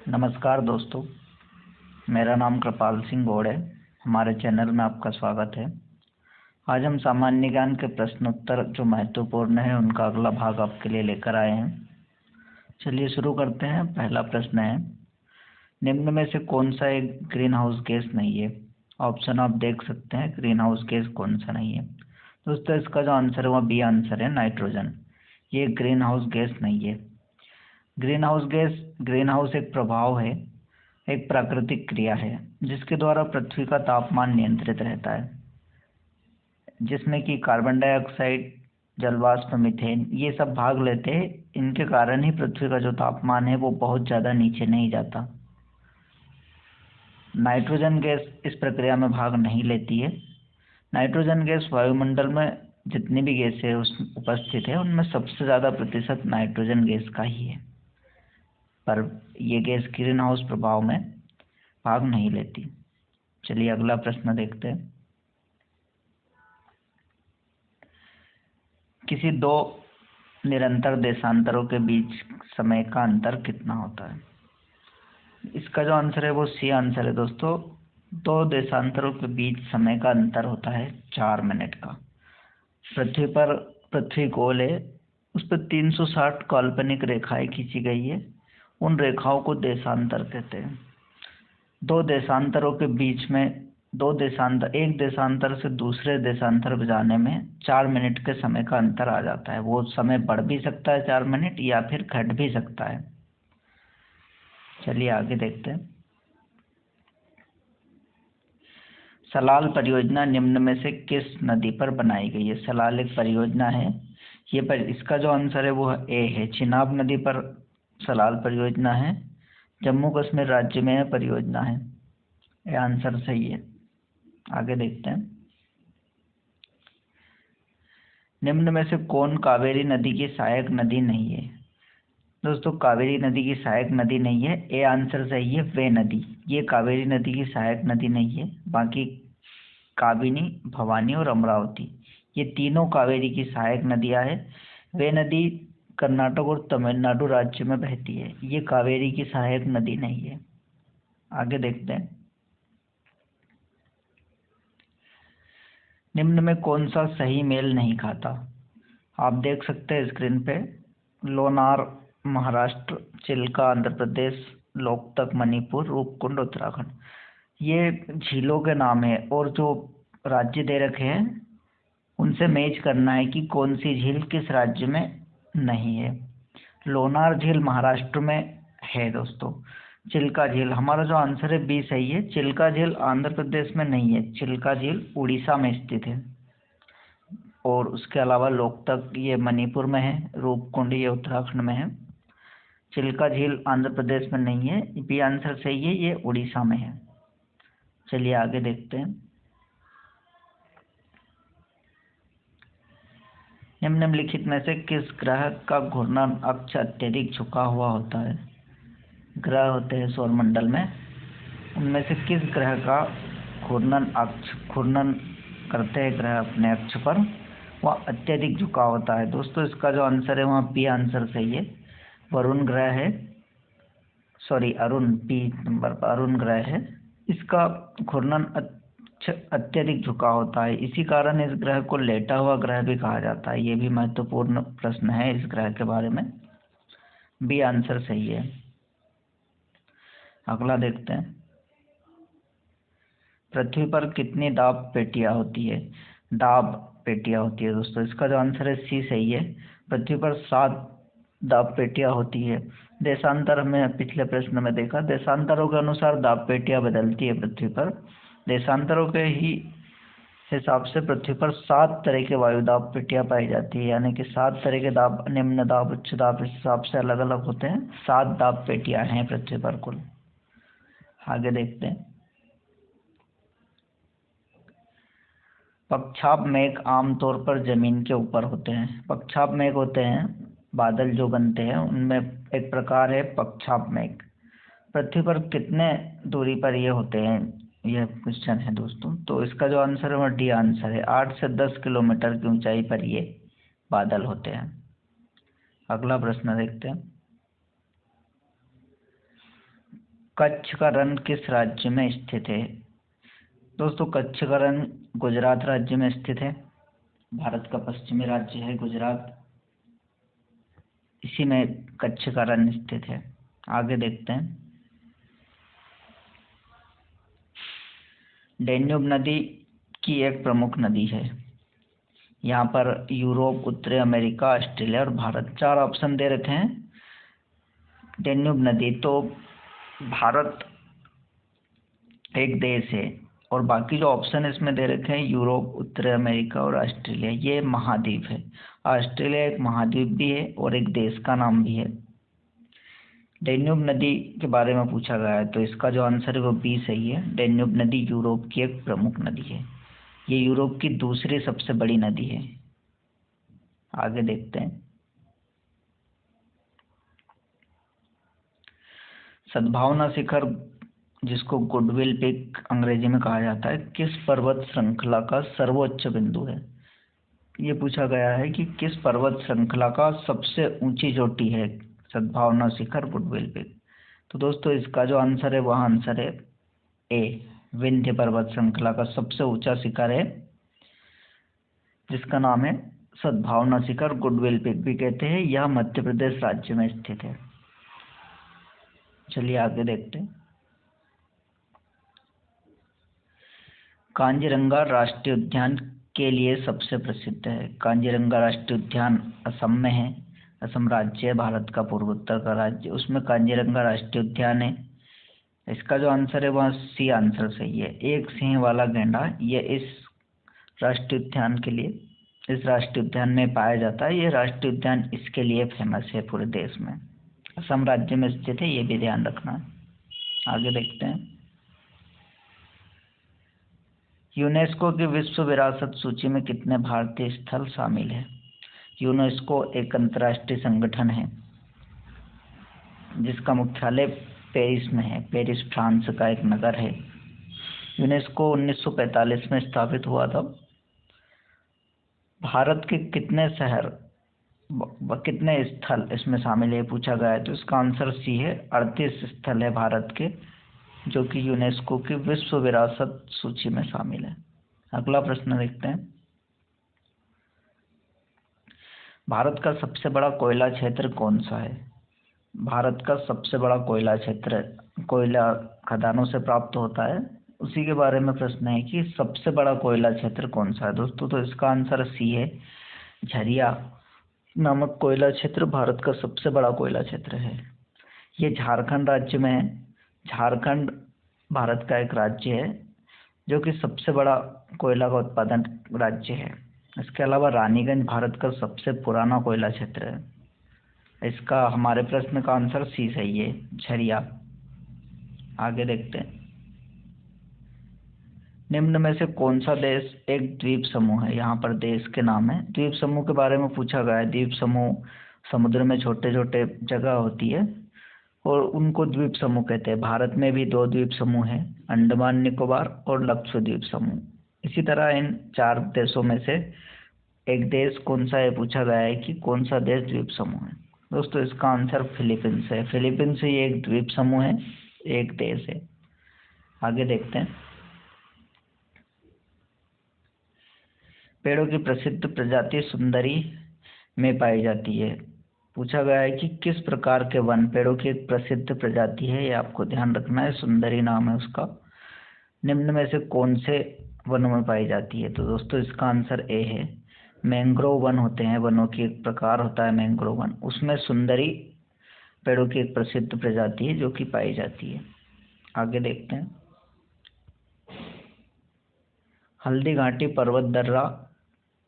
नमस्कार दोस्तों, मेरा नाम कृपाल सिंह गौड़ है। हमारे चैनल में आपका स्वागत है। आज हम सामान्य ज्ञान के प्रश्न उत्तर जो महत्वपूर्ण है उनका अगला भाग आपके लिए लेकर आए हैं। चलिए शुरू करते हैं। पहला प्रश्न है, निम्न में से कौन सा एक ग्रीन हाउस गैस नहीं है। ऑप्शन आप देख सकते हैं, ग्रीन हाउस गैस कौन सा नहीं है। दोस्तों इसका जो आंसर है वह बी आंसर है, नाइट्रोजन। ये ग्रीन हाउस गैस नहीं है। ग्रीन हाउस एक प्रभाव है, एक प्राकृतिक क्रिया है जिसके द्वारा पृथ्वी का तापमान नियंत्रित रहता है, जिसमें कि कार्बन डाइऑक्साइड, जलवाष्प, मीथेन ये सब भाग लेते हैं। इनके कारण ही पृथ्वी का जो तापमान है वो बहुत ज़्यादा नीचे नहीं जाता। नाइट्रोजन गैस इस प्रक्रिया में भाग नहीं लेती है। नाइट्रोजन गैस वायुमंडल में जितनी भी गैसें उस उपस्थित है उनमें सबसे ज़्यादा प्रतिशत नाइट्रोजन गैस का ही है, पर ये गैस ग्रीन हाउस प्रभाव में भाग नहीं लेती। चलिए अगला प्रश्न देखते हैं। किसी दो निरंतर देशांतरों के बीच समय का अंतर कितना होता है। इसका जो आंसर है वो सी आंसर है दोस्तों। दो देशांतरों के बीच समय का अंतर होता है 4 मिनट का। पृथ्वी गोल है, उस पर 360 काल्पनिक रेखाएं खींची गई है। उन रेखाओं को देशांतर कहते हैं। दो देशांतरों के बीच में एक देशांतर से दूसरे देशांतर पर जाने में 4 मिनट के समय का अंतर आ जाता है। वो समय बढ़ भी सकता है 4 मिनट, या फिर घट भी सकता है। चलिए आगे देखते हैं। सलाल परियोजना निम्न में से किस नदी पर बनाई गई है। सलाल एक परियोजना है। इसका जो आंसर है वो ए है, चिनाब नदी पर सलाल परियोजना है। जम्मू कश्मीर राज्य में यह परियोजना है। ये आंसर सही है। आगे देखते हैं। निम्न में से कौन कावेरी नदी की सहायक नदी नहीं है। दोस्तों कावेरी नदी की सहायक नदी नहीं है। ए आंसर सही है, वे नदी। ये कावेरी नदी की सहायक नदी नहीं है। बाकी काबिनी, भवानी और अमरावती ये तीनों कावेरी की सहायक नदियां हैं। वे नदी कर्नाटक और तमिलनाडु राज्य में बहती है। ये कावेरी की सहायक नदी नहीं है। आगे देखते हैं। निम्न में कौन सा सही मेल नहीं खाता। आप देख सकते हैं स्क्रीन पे, लोनार महाराष्ट्र, चिल्का आंध्र प्रदेश, लोकतक मणिपुर, रूपकुंड उत्तराखंड। ये झीलों के नाम है और जो राज्य दे रखे हैं उनसे मैच करना है कि कौन सी झील किस राज्य में नहीं है। लोनार झील महाराष्ट्र में है दोस्तों। चिल्का झील, हमारा जो आंसर है बी सही है। चिल्का झील आंध्र प्रदेश में नहीं है। चिल्का झील उड़ीसा में स्थित है। और उसके अलावा लोकतक ये मणिपुर में है, रूपकुंड ये उत्तराखंड में है। चिल्का झील आंध्र प्रदेश में नहीं है। बी आंसर सही है, ये उड़ीसा में है। चलिए आगे देखते हैं। निम्नलिखित में से किस ग्रह का घूर्णन अक्ष अत्यधिक झुका हुआ होता है। ग्रह होते हैं सौरमंडल में, उनमें से किस ग्रह का घूर्णन करते हैं ग्रह अपने अक्ष पर, वह अत्यधिक झुका होता है। दोस्तों इसका जो आंसर है वहाँ बी आंसर सही है। वरुण ग्रह है, अरुण, बी नंबर पर अरुण ग्रह है। इसका घूर्णन अत्यधिक झुका होता है। इसी कारण इस ग्रह को लेटा हुआ ग्रह भी कहा जाता है। ये भी महत्वपूर्ण प्रश्न है इस ग्रह के बारे में। बी आंसर सही है। अगला देखते हैं। पृथ्वी पर कितनी दाब पेटियां होती है। दाब पेटियां होती है दोस्तों। इसका जो आंसर है सी सही है। पृथ्वी पर 7 दाब पेटियां होती है। देशांतर में पिछले प्रश्न में देखा, देशांतरों के अनुसार दाब पेटियां बदलती है पृथ्वी पर। देशांतरों के ही हिसाब से पृथ्वी पर 7 तरह के वायु दाब पेटियां पाई जाती है, यानी कि 7 तरह के दाब, निम्न दाब, उच्च दाब, इस हिसाब से अलग अलग होते हैं। 7 दाब पेटियां हैं पृथ्वी पर कुल। आगे देखते हैं। पक्षाप मेघ आमतौर पर जमीन के ऊपर होते हैं। पक्षाप मेघ होते हैं बादल जो बनते हैं, उनमें एक प्रकार है पक्षाप मेघ। पृथ्वी पर कितने दूरी पर ये होते हैं, यह क्वेश्चन है दोस्तों। तो इसका जो आंसर है वह डी आंसर है। 8 से 10 किलोमीटर की ऊंचाई पर ये बादल होते हैं। अगला प्रश्न देखते हैं। कच्छ का रण किस राज्य में स्थित है? दोस्तों कच्छ का रण गुजरात राज्य में स्थित है। भारत का पश्चिमी राज्य है गुजरात, इसी में कच्छ का रण स्थित है। आगे देखते हैं। डेन्यूब नदी की एक प्रमुख नदी है। यहाँ पर यूरोप, उत्तरी अमेरिका, ऑस्ट्रेलिया और भारत 4 ऑप्शन दे रखे हैं। डेन्यूब नदी, तो भारत एक देश है और बाकी जो ऑप्शन इसमें दे रखे हैं यूरोप, उत्तरी अमेरिका और ऑस्ट्रेलिया, ये महाद्वीप है। ऑस्ट्रेलिया एक महाद्वीप भी है और एक देश का नाम भी है। डेन्यूब नदी के बारे में पूछा गया है तो इसका जो आंसर है वो बी सही है। डेन्यूब नदी यूरोप की एक प्रमुख नदी है। ये यूरोप की दूसरी सबसे बड़ी नदी है। आगे देखते हैं। सद्भावना शिखर, जिसको गुडविल पीक अंग्रेजी में कहा जाता है, किस पर्वत श्रृंखला का सर्वोच्च बिंदु है? ये पूछा गया है कि किस पर्वत श्रृंखला का सबसे ऊंची चोटी है सद्भावना शिखर, गुडविल पीक। तो दोस्तों इसका जो आंसर है वह आंसर है ए, विंध्य पर्वत श्रृंखला का सबसे ऊंचा शिखर है, जिसका नाम है सद्भावना शिखर, गुडविल पीक भी कहते हैं। यह मध्य प्रदेश राज्य में स्थित है। चलिए आगे देखते हैं। कांजीरंगा राष्ट्रीय उद्यान के लिए सबसे प्रसिद्ध है। कांजीरंगा राष्ट्रीय उद्यान असम में है। असम राज्य है, भारत का पूर्वोत्तर का राज्य, उसमें कांजीरंगा राष्ट्रीय उद्यान है। इसका जो आंसर है वह सी आंसर सही है। एक सिंह वाला गैंडा ये इस राष्ट्रीय उद्यान के लिए, इस राष्ट्रीय उद्यान में पाया जाता है। ये राष्ट्रीय उद्यान इसके लिए फेमस है पूरे देश में। असम राज्य में स्थित है, ये भी ध्यान रखना। आगे देखते हैं। यूनेस्को की विश्व विरासत सूची में कितने भारतीय स्थल शामिल है? यूनेस्को एक अंतर्राष्ट्रीय संगठन है जिसका मुख्यालय पेरिस में है। पेरिस फ्रांस का एक नगर है। यूनेस्को 1945 में स्थापित हुआ था। भारत के कितने शहर कितने स्थल इसमें शामिल है पूछा गया है तो इसका आंसर सी है। 38 स्थल है भारत के जो कि यूनेस्को की विश्व विरासत सूची में शामिल है। अगला प्रश्न देखते हैं। भारत का सबसे बड़ा कोयला क्षेत्र कौन सा है? भारत का सबसे बड़ा कोयला क्षेत्र कोयला खदानों से प्राप्त होता है, उसी के बारे में प्रश्न है कि सबसे बड़ा कोयला क्षेत्र कौन सा है दोस्तों। तो इसका आंसर सी है। झरिया नामक कोयला क्षेत्र भारत का सबसे बड़ा कोयला क्षेत्र है। ये झारखंड राज्य में है। झारखंड भारत का एक राज्य है जो कि सबसे बड़ा कोयला का उत्पादन राज्य है। इसके अलावा रानीगंज भारत का सबसे पुराना कोयला क्षेत्र है। इसका हमारे प्रश्न का आंसर सी सही है, झरिया। आगे देखते हैं। निम्न में से कौन सा देश एक द्वीप समूह है? यहाँ पर देश के नाम है। द्वीप समूह के बारे में पूछा गया है। द्वीप समूह समुद्र में छोटे छोटे जगह होती है और उनको द्वीप समूह कहते हैं। भारत में भी 2 द्वीप समूह हैं, अंडमान निकोबार और लक्षद्वीप समूह। इसी तरह इन 4 देशों में से एक देश कौन सा है पूछा गया है कि कौन सा देश द्वीप समूह है। दोस्तों इसका आंसर फिलीपींस है। फिलीपींस ही एक द्वीप समूह है, एक देश है। आगे देखते हैं। पेड़ों की प्रसिद्ध प्रजाति सुंदरी में पाई जाती है। पूछा गया है कि किस प्रकार के वन पेड़ों की एक प्रसिद्ध प्रजाति है, ये आपको ध्यान रखना है। सुंदरी नाम है उसका। निम्न में से कौन से वनों में पाई जाती है? तो दोस्तों इसका आंसर ए है। मैंग्रोव वन होते हैं, वनों की एक प्रकार होता है मैंग्रोव वन, उसमें सुंदरी पेड़ों की एक प्रसिद्ध प्रजाति है जो कि पाई जाती है। आगे देखते हैं। हल्दी घाटी पर्वत दर्रा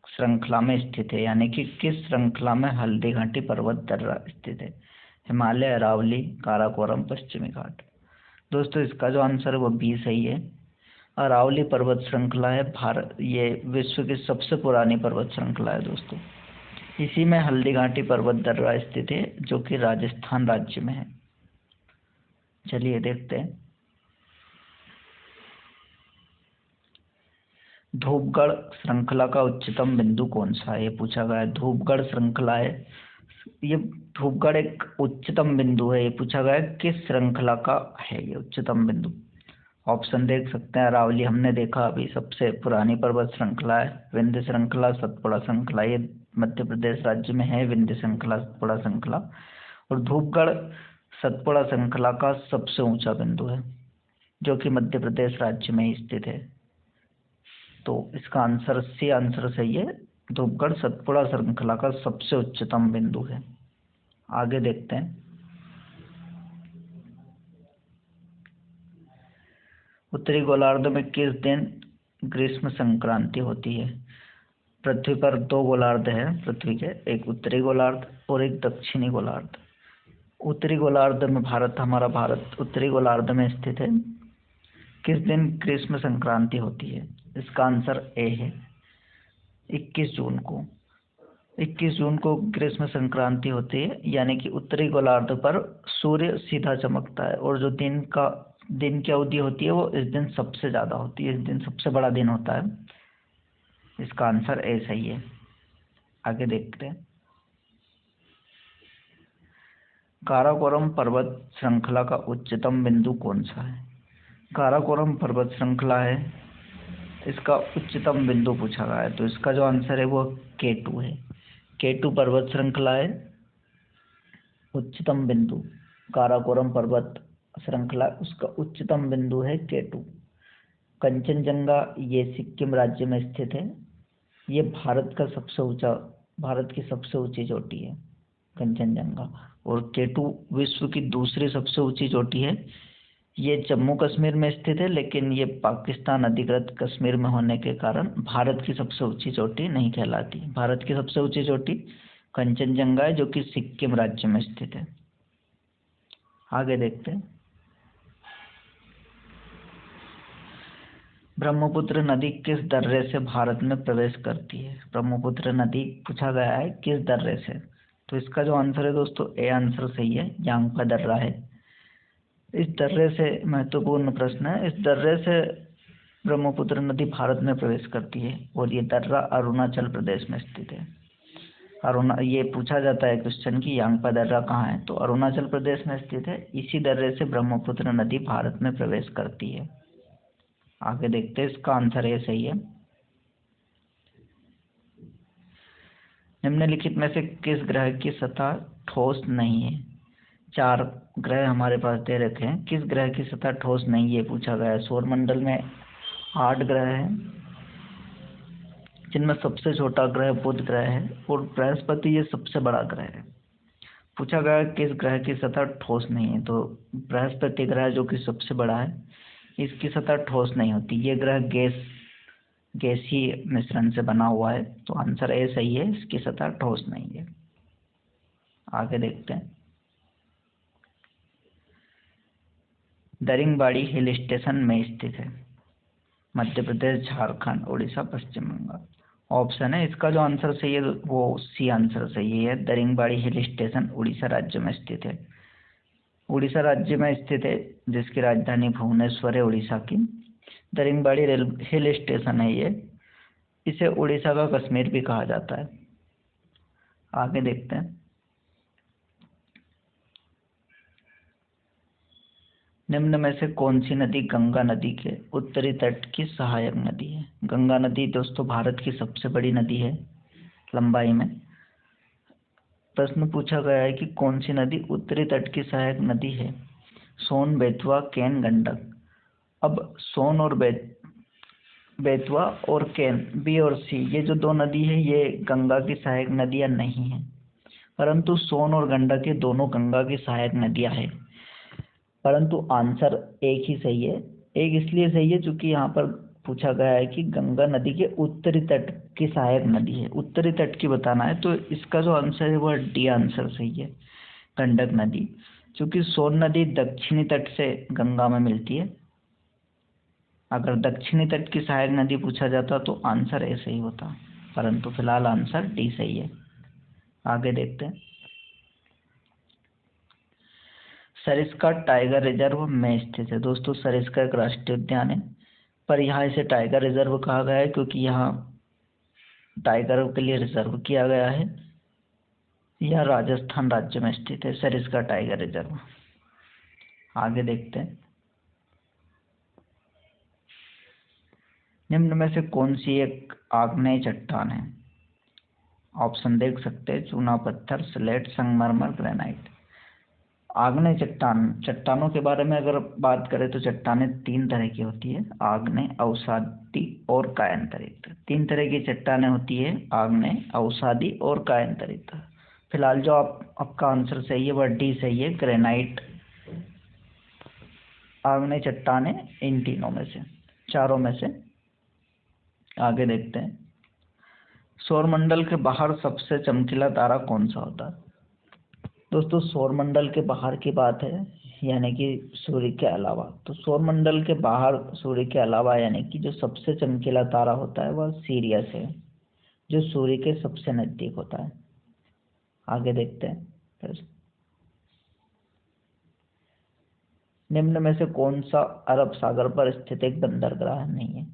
श्रृंखला में स्थित है, यानी कि किस श्रृंखला में हल्दी घाटी पर्वत दर्रा स्थित है? हिमालय, अरावली, काराकोरम, पश्चिमी घाट। दोस्तों इसका जो आंसर है वो बी सही है। अरावली पर्वत श्रृंखला है भारत, ये विश्व की सबसे पुरानी पर्वत श्रृंखला है दोस्तों। इसी में हल्दी घाटी पर्वत दर्रा स्थित है जो कि राजस्थान राज्य में है। चलिए देखते हैं। धूपगढ़ श्रृंखला का उच्चतम बिंदु कौन सा है? ये पूछा गया है। धूपगढ़ श्रृंखला है ये धूपगढ़ एक उच्चतम बिंदु है, ये पूछा गया है किस श्रृंखला का है ये उच्चतम बिंदु। ऑप्शन देख सकते हैं, अरावली हमने देखा अभी सबसे पुरानी पर्वत श्रृंखला है, विंध्य श्रृंखला, सतपुड़ा श्रृंखला, ये मध्य प्रदेश राज्य में है विंध्य श्रृंखला, सतपुड़ा श्रृंखला। और धूपगढ़ सतपुड़ा श्रृंखला का सबसे ऊंचा बिंदु है जो कि मध्य प्रदेश राज्य में ही स्थित है। तो इसका आंसर सी आंसर सही है, धूपगढ़ सतपुड़ा श्रृंखला का सबसे उच्चतम बिंदु है। आगे देखते हैं, उत्तरी गोलार्ध में किस दिन ग्रीष्म संक्रांति होती है। पृथ्वी पर दो गोलार्ध है पृथ्वी के, एक उत्तरी गोलार्ध और एक दक्षिणी गोलार्ध। उत्तरी गोलार्ध में हमारा भारत उत्तरी गोलार्ध में स्थित है। किस दिन ग्रीष्म संक्रांति होती है, इसका आंसर ए है 21 जून को। 21 जून को ग्रीष्म संक्रांति होती है, यानी कि उत्तरी गोलार्ध पर सूर्य सीधा चमकता है और जो दिन की अवधि होती है वो इस दिन सबसे ज्यादा होती है, इस दिन सबसे बड़ा दिन होता है। इसका आंसर ए सही है। आगे देखते हैं, काराकोरम पर्वत श्रृंखला का उच्चतम बिंदु कौन सा है। काराकोरम पर्वत श्रृंखला है, इसका उच्चतम बिंदु पूछा गया है, तो इसका जो आंसर है वो K2 है। K2 पर्वत श्रृंखला है उच्चतम बिंदु, काराकोरम पर्वत श्रृंखला उसका उच्चतम बिंदु है K2। कंचनजंगा ये सिक्किम राज्य में स्थित है, ये भारत की सबसे ऊंची चोटी है कंचनजंगा। और K2 विश्व की दूसरी सबसे ऊंची चोटी है, ये जम्मू कश्मीर में स्थित है, लेकिन ये पाकिस्तान अधिकृत कश्मीर में होने के कारण भारत की सबसे ऊंची चोटी नहीं कहलाती। भारत की सबसे ऊंची चोटी कंचनजंगा है जो कि सिक्किम राज्य में स्थित है। आगे देखते हैं, ब्रह्मपुत्र नदी किस दर्रे से भारत में प्रवेश करती है। ब्रह्मपुत्र नदी पूछा गया है किस दर्रे से, तो इसका जो आंसर है दोस्तों ए आंसर सही है, यांगफा दर्रा है। इस दर्रे से महत्वपूर्ण प्रश्न है, इस दर्रे से ब्रह्मपुत्र नदी भारत में प्रवेश करती है और ये दर्रा अरुणाचल प्रदेश में स्थित है। ये पूछा जाता है क्वेश्चन कि यांगफा दर्रा कहाँ है, तो अरुणाचल प्रदेश में स्थित है। इसी दर्रे से ब्रह्मपुत्र नदी भारत में प्रवेश करती है। आगे देखते हैं, इसका आंसर ए सही है। निम्नलिखित में से किस ग्रह की सतह ठोस नहीं है। 4 ग्रह हमारे पास दे रखे हैं, किस ग्रह की सतह ठोस नहीं है पूछा गया है। सौरमंडल में 8 ग्रह हैं, जिनमें सबसे छोटा ग्रह बुध ग्रह है और बृहस्पति ये सबसे बड़ा ग्रह है। पूछा गया है किस ग्रह की सतह ठोस नहीं है, तो बृहस्पति ग्रह जो कि सबसे बड़ा है, इसकी सतह ठोस नहीं होती। ये ग्रह गैसीय मिश्रण से बना हुआ है, तो आंसर ए सही है, इसकी सतह ठोस नहीं है। आगे देखते हैं, दरिंगबाड़ी हिल स्टेशन में स्थित है। मध्य प्रदेश, झारखंड, उड़ीसा, पश्चिम बंगाल। ऑप्शन है, इसका जो आंसर सही है वो सी आंसर सही है, दरिंगबाड़ी हिल स्टेशन उड़ीसा राज्य में स्थित है। उड़ीसा राज्य में स्थित है, जिसकी राजधानी भुवनेश्वर है उड़ीसा की। दरिंगबाड़ी हिल स्टेशन है ये, इसे उड़ीसा का कश्मीर भी कहा जाता है। आगे देखते हैं, निम्न में से कौन सी नदी गंगा नदी के उत्तरी तट की सहायक नदी है। गंगा नदी दोस्तों भारत की सबसे बड़ी नदी है लंबाई में। प्रश्न पूछा गया है कि कौन सी नदी उत्तरी तट की सहायक नदी है। सोन, बेतवा, केन, गंडक। अब सोन और बेतवा और केन, बी और सी, ये जो 2 नदी है ये गंगा की सहायक नदियां नहीं है, परंतु सोन और गंडक ये दोनों गंगा की सहायक नदियां हैं। परंतु आंसर एक ही सही है। एक इसलिए सही है क्योंकि यहाँ पर पूछा गया है कि गंगा नदी के उत्तरी तट की सहायक नदी है, उत्तरी तट की बताना है, तो इसका जो आंसर है वो डी आंसर सही है, गंडक नदी। क्योंकि सोन नदी दक्षिणी तट से गंगा में मिलती है। अगर दक्षिणी तट की सहायक नदी पूछा जाता तो आंसर ए सही होता, परंतु फिलहाल आंसर डी सही है। आगे देखते हैं, सरिस्का टाइगर रिजर्व में स्थित है। दोस्तों सरिस्का एक राष्ट्रीय उद्यान है, पर यहाँ इसे टाइगर रिजर्व कहा गया है क्योंकि यहाँ टाइगर के लिए रिजर्व किया गया है। यह राजस्थान राज्य में स्थित है सरिस्का टाइगर रिजर्व। आगे देखते हैं, निम्न में से कौन सी एक आग्नेय चट्टान है? ऑप्शन देख सकते हैं, चूना पत्थर, स्लेट, संगमरमर, ग्रेनाइट। आग्नेय चट्टानों के बारे में अगर बात करें तो चट्टानें तीन तरह की होती है, आग्नेय, अवसादी और कायांतरित। तीन तरह की चट्टानें होती है, आग्नेय, अवसादी और कायांतरित। फिलहाल जो आपका आंसर सही है वह डी सही है, ग्रेनाइट आग्नेय चट्टानें इन तीनों में से, चारों में से। आगे देखते हैं, सौरमंडल के बाहर सबसे चमकीला तारा कौन सा होता है? दोस्तों सौरमंडल के बाहर की बात है, यानी कि सूर्य के अलावा। तो सौरमंडल के बाहर सूर्य के अलावा यानी कि जो सबसे चमकीला तारा होता है वह सीरियस है, जो सूर्य के सबसे नजदीक होता है। आगे देखते हैं फिर, निम्न में से कौन सा अरब सागर पर स्थित एक बंदरगाह नहीं है?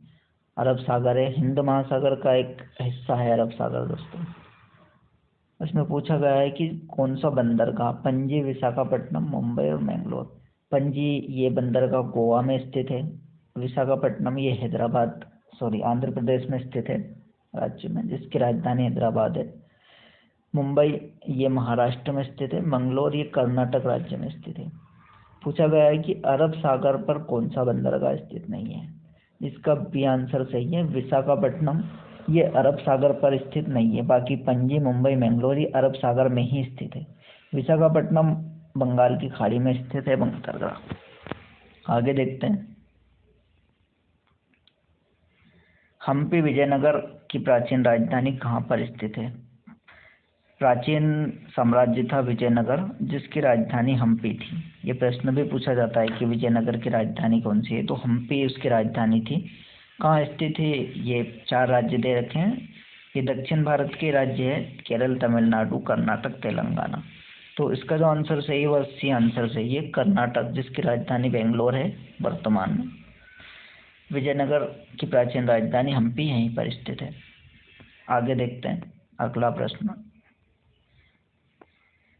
अरब सागर है, हिंद महासागर का एक हिस्सा है अरब सागर दोस्तों। इसमें पूछा गया है कि कौन सा बंदरगाह, पणजी, विशाखापट्टनम, मुंबई और मैंगलोर। पणजी ये बंदरगाह गोवा में स्थित है, विशाखापट्टनम ये आंध्र प्रदेश में स्थित है, राज्य में, जिसकी राजधानी हैदराबाद है। मुंबई ये महाराष्ट्र में स्थित है, मंगलोर ये कर्नाटक राज्य में स्थित है। पूछा गया है कि अरब सागर पर कौन सा बंदरगाह स्थित नहीं है? इसका भी आंसर सही है, विशाखापट्टनम ये अरब सागर पर स्थित नहीं है। बाकी पणजी, मुंबई, मैंगलोर ये अरब सागर में ही स्थित है। विशाखापट्टनम बंगाल की खाड़ी में स्थित है बंदरगाह। आगे देखते हैं, हम्पी विजयनगर की प्राचीन राजधानी कहाँ पर स्थित है? प्राचीन साम्राज्य था विजयनगर, जिसकी राजधानी हम्पी थी। ये प्रश्न भी पूछा जाता है कि विजयनगर की राजधानी कौन सी है, तो हम्पी उसकी राजधानी थी। कहाँ स्थित है? ये चार राज्य दे रखे हैं। ये दक्षिण भारत के राज्य है, केरल, तमिलनाडु, कर्नाटक, तेलंगाना। तो इसका जो आंसर सही है वह सी आंसर सही है, कर्नाटक, जिसकी राजधानी बेंगलोर है वर्तमान में। विजयनगर की प्राचीन राजधानी हम्पी यहीं पर स्थित है। आगे देखते हैं अगला प्रश्न,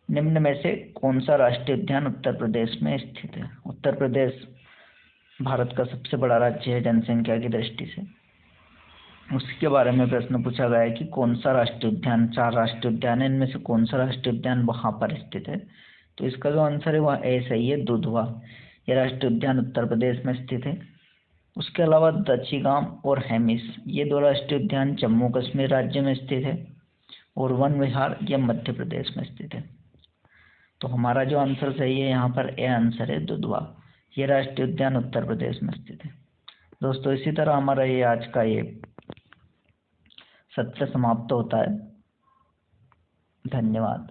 निम्न में से कौन सा राष्ट्रीय उद्यान उत्तर प्रदेश में स्थित है? उत्तर प्रदेश भारत का सबसे बड़ा राज्य है जनसंख्या की दृष्टि से। उसके बारे में प्रश्न पूछा गया है कि कौन सा राष्ट्रीय उद्यान, चार राष्ट्रीय उद्यान है, इनमें से कौन सा राष्ट्रीय उद्यान वहां पर स्थित है? तो इसका जो आंसर है वह ए सही है, दुधवा। यह राष्ट्रीय उद्यान उत्तर प्रदेश में स्थित है। उसके अलावा दच्छीगाम और हेमिस ये दो राष्ट्रीय उद्यान जम्मू कश्मीर राज्य में स्थित है, और वन विहार यह मध्य प्रदेश में स्थित है। तो हमारा जो आंसर सही है यहाँ पर ए आंसर है, दुधवा। ये राष्ट्रीय उद्यान उत्तर प्रदेश में स्थित है। दोस्तों इसी तरह हमारा ये आज का ये सत्र समाप्त होता है। धन्यवाद।